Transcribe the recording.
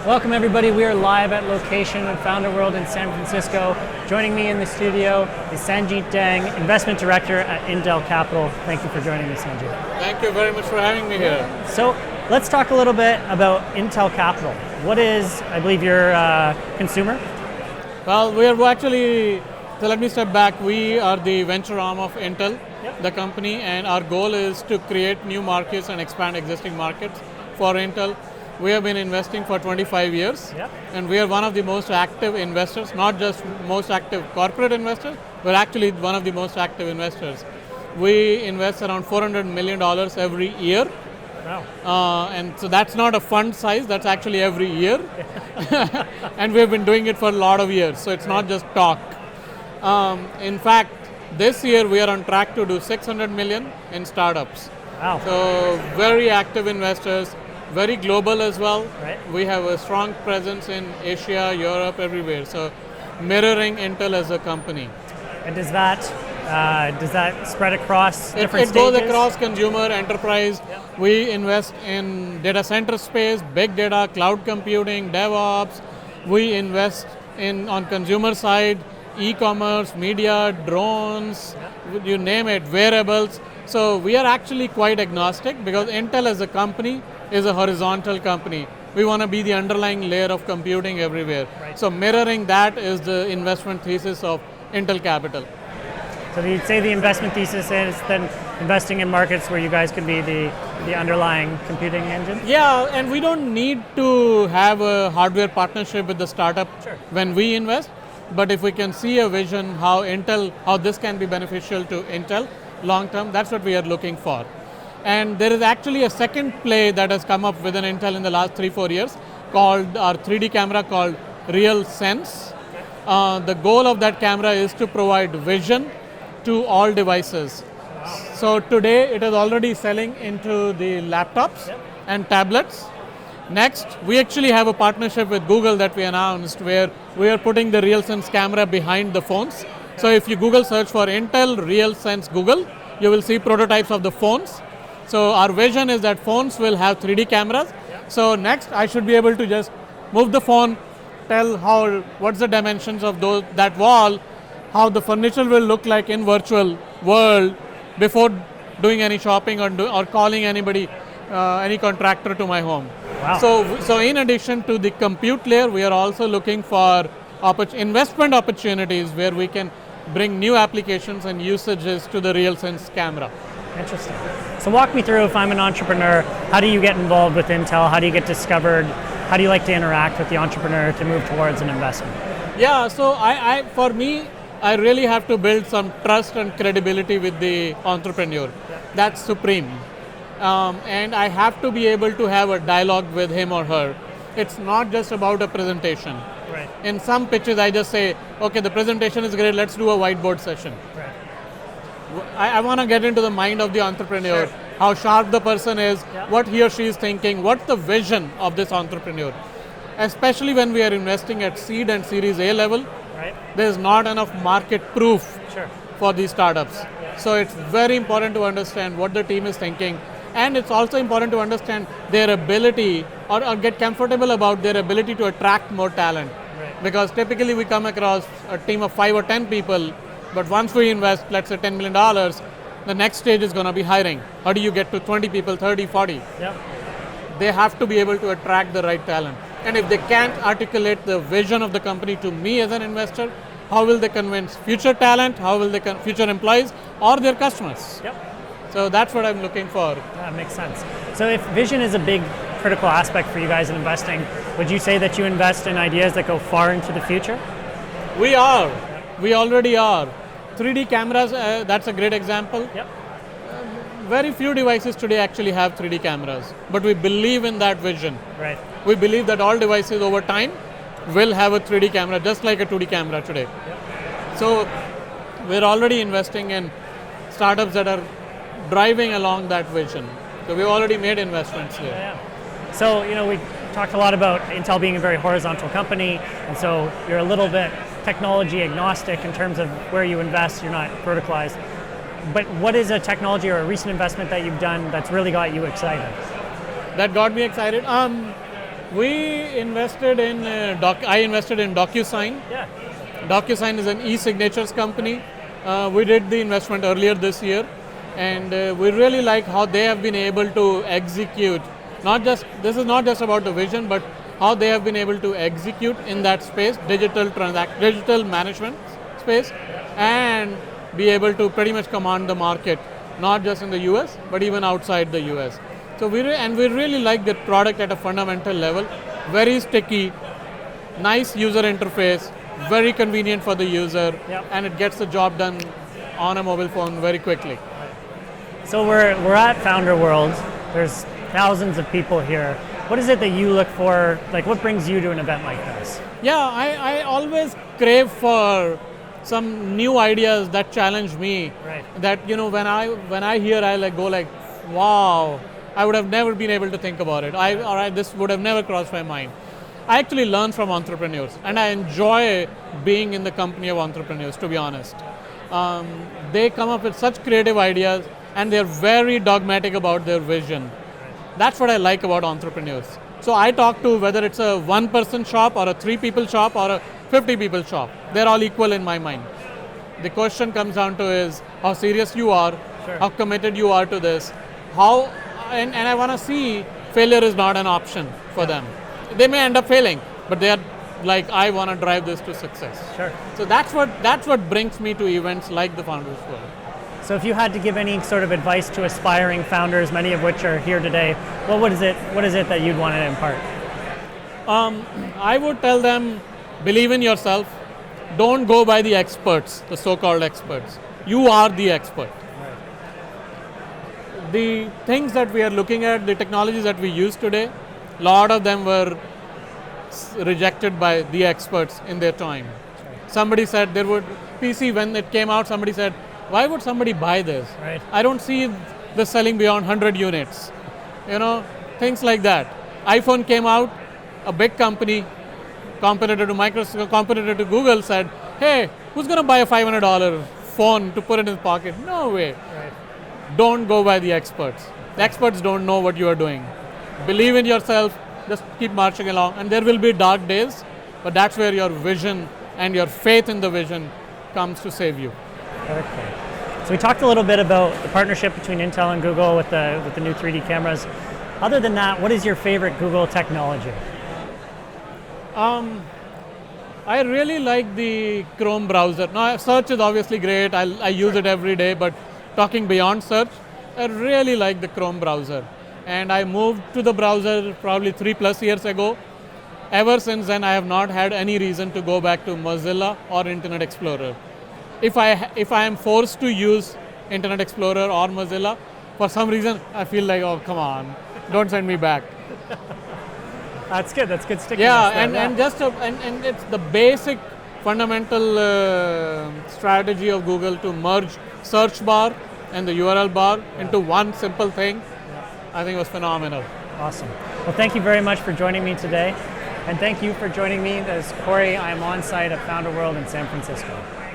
Welcome everybody, we are live at location at Founder World in San Francisco. Joining me in the studio is Sanjit Dang, Investment Director at Intel Capital. Thank you for joining me, Sanjit. Thank you very much for having me here. So let's talk a little bit about Intel Capital. What is, I believe you're a consumer? Well, we are actually, so let me step back. We are the venture arm of Intel, the company, and our goal is to create new markets and expand existing markets for Intel. We have been investing for 25 years, and we are one of the most active investors, not just most active corporate investors, but actually one of the most active investors. We invest around $400 million every year. Wow. And so that's not a fund size, that's actually every year. And we've been doing it for a lot of years, so it's not just talk. In fact, this year we are on track to do $600 million in startups. Wow. So very active investors, very global as well. Right. We have a strong presence in Asia, Europe, everywhere. So mirroring Intel as a company. And does that spread across different stages? It goes across consumer, enterprise. We invest in data center space, big data, cloud computing, DevOps. We invest on consumer side, e-commerce, media, drones, you name it, wearables. So we are actually quite agnostic because Intel as a company is a horizontal company. We want to be the underlying layer of computing everywhere. Right. So mirroring that is the investment thesis of Intel Capital. So you'd say the investment thesis is then investing in markets where you guys could be the underlying computing engine? Yeah, and we don't need to have a hardware partnership with the startup when we invest, but if we can see a vision how this can be beneficial to Intel long term, that's what we are looking for. And there is actually a second play that has come up within Intel in the last 3-4 years called our 3D camera called RealSense. The goal of that camera is to provide vision to all devices. Wow. So today it is already selling into the laptops and tablets. Next, we actually have a partnership with Google that we announced where we are putting the RealSense camera behind the phones. So if you Google search for Intel RealSense Google, you will see prototypes of the phones. So our vision is that phones will have 3D cameras. So next, I should be able to just move the phone, tell what's the dimensions of that wall, how the furniture will look like in virtual world before doing any shopping or calling anybody, any contractor to my home. Wow. So in addition to the compute layer, we are also looking for investment opportunities where we can bring new applications and usages to the RealSense camera. Interesting. So walk me through, if I'm an entrepreneur, how do you get involved with Intel? How do you get discovered? How do you like to interact with the entrepreneur to move towards an investment? Yeah, so for me, I really have to build some trust and credibility with the entrepreneur. That's supreme. And I have to be able to have a dialogue with him or her. It's not just about a presentation. Right. In some pitches, I just say, okay, the presentation is great, let's do a whiteboard session. Right. I want to get into the mind of the entrepreneur, how sharp the person is, what he or she is thinking, what's the vision of this entrepreneur. Especially when we are investing at seed and series A level, there's not enough market proof for these startups. So it's very important to understand what the team is thinking, and it's also important to understand their ability or get comfortable about their ability to attract more talent. Because typically we come across a team of 5 or 10 people, but once we invest, let's say $10 million, the next stage is going to be hiring. How do you get to 20 people, 30, 40? They have to be able to attract the right talent. And if they can't articulate the vision of the company to me as an investor, how will they convince future talent, how will they future employees or their customers? So that's what I'm looking for. That makes sense. So if vision is a big critical aspect for you guys in investing, would you say that you invest in ideas that go far into the future? We are. We already are. 3D cameras, that's a great example. Very few devices today actually have 3D cameras, but we believe in that vision. Right. We believe that all devices over time will have a 3D camera, just like a 2D camera today. So we're already investing in startups that are driving along that vision. So we've already made investments here. So, we talked a lot about Intel being a very horizontal company, and so you're a little bit technology agnostic in terms of where you invest, you're not verticalized. But what is a technology or a recent investment that you've done that's really got you excited? That got me excited? We invested in, I invested in Docusign. Yeah. Docusign is an e-signatures company. We did the investment earlier this year, and we really like how they have been able to execute. This is not just about the vision, but how they have been able to execute in that space, digital management space, and be able to pretty much command the market, not just in the US, but even outside the US. So we really like that product at a fundamental level. Very sticky, nice user interface, very convenient for the user, and it gets the job done on a mobile phone very quickly. So we're at Founder World. There's thousands of people here. What is it that you look for? Like, what brings you to an event like this? Yeah, I always crave for some new ideas that challenge me. Right. That when I hear, I go like, wow, I would have never been able to think about it. This would have never crossed my mind. I actually learn from entrepreneurs, and I enjoy being in the company of entrepreneurs, to be honest. They come up with such creative ideas, and they're very dogmatic about their vision. That's what I like about entrepreneurs. So I talk to, whether it's a one-person shop or a 3-people shop or a 50-people shop, they're all equal in my mind. The question comes down to is how serious you are, how committed you are to this, and I want to see failure is not an option for them. They may end up failing, but they are like, I want to drive this to success. Sure. So that's what brings me to events like the Founders World. So if you had to give any sort of advice to aspiring founders, many of which are here today, what is it that you'd want to impart? I would tell them, believe in yourself. Don't go by the experts, the so-called experts. You are the expert. Right. The things that we are looking at, the technologies that we use today, a lot of them were rejected by the experts in their time. Right. Somebody said PC, when it came out, somebody said, why would somebody buy this? Right. I don't see this selling beyond 100 units. Things like that. iPhone came out, a big company, competitor to Microsoft, competitor to Google, said, hey, who's going to buy a $500 phone to put in his pocket? No way. Right. Don't go by the experts. The experts don't know what you are doing. Believe in yourself, just keep marching along, and there will be dark days, but that's where your vision and your faith in the vision comes to save you. Okay. So we talked a little bit about the partnership between Intel and Google with the new 3D cameras. Other than that, what is your favorite Google technology? I really like the Chrome browser. Now, search is obviously great. I use it every day, but talking beyond search, I really like the Chrome browser. And I moved to the browser probably 3+ years ago. Ever since then, I have not had any reason to go back to Mozilla or Internet Explorer. If I am forced to use Internet Explorer or Mozilla, for some reason, I feel like, oh, come on, don't send me back. That's good. That's good stickiness. Yeah, and it's the basic fundamental strategy of Google to merge search bar and the URL bar into one simple thing. I think it was phenomenal. Awesome. Well, thank you very much for joining me today. And thank you for joining me. As Kory, I am on site at Founder World in San Francisco.